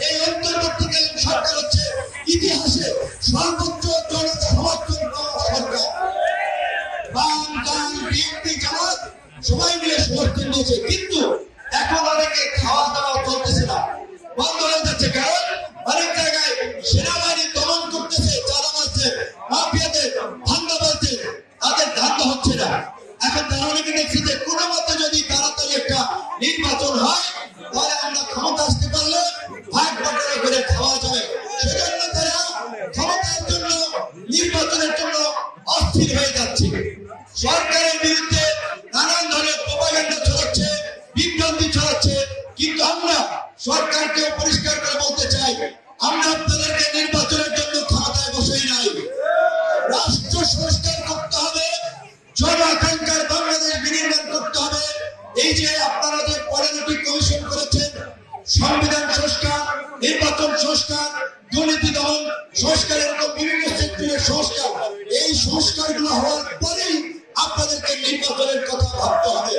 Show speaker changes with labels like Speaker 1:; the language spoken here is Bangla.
Speaker 1: এই অন্তর্বর্তীকালীন সরকার হচ্ছে ইতিহাসে সর্বোচ্চ জনসমর্থন পাওয়া সরকার। বাম, ডান, বিএনপি, জামাত সবাই মিলে সমর্থন দিয়েছে, কিন্তু এখন অনেকে খাওয়া দাওয়া চলতেছে না, বন্ধ হয়ে যাচ্ছে। কারণ অনেক জায়গায় সেনাবাহিনী দমন করতেছে, চাঁদাবাজদের, মাফিয়াদের, ধান্দাবাজদের, তাদের ধান্দা হচ্ছে না। এখন তারা অনেকে দেখছে যে কোনো মতে যদি তাড়াতাড়ি একটা নির্বাচন হয় তাহলে আমরা ক্ষমতা আসতে পারলে ভাগ বাটোয়ারা করে খাওয়া যাবে। সেজন্য তারা ক্ষমতার জন্য, নির্বাচনের জন্য অস্থির হয়ে যাচ্ছে। সরকারের বিরুদ্ধে নানান ধরনের প্রোপাগান্ডা ছড়াচ্ছে, বিভ্রান্তি ছড়াচ্ছে, কিন্তু আমরা সরকারকে পরিষ্কার করে বলতে চাই, আমরা আপনাদেরকে নির্বাচনের জন্য ক্ষমতায় বসাই নাই। রাষ্ট্র সংস্কার করতে হবে, জন আকাঙ্ক্ষার বাংলাদেশ বিনির্মাণ করতে হবে। এই যে আপনারা যে 15টি কমিশন করেছেন, সংবিধান সংস্কার, নির্বাচন সংস্কার, দুর্নীতি দমন সংস্কার, এরকম বিভিন্ন সেক্টরের সংস্কার, এই সংস্কারগুলো হওয়ার পরেই আপনাদেরকে নির্বাচনের কথা ভাবতে হবে।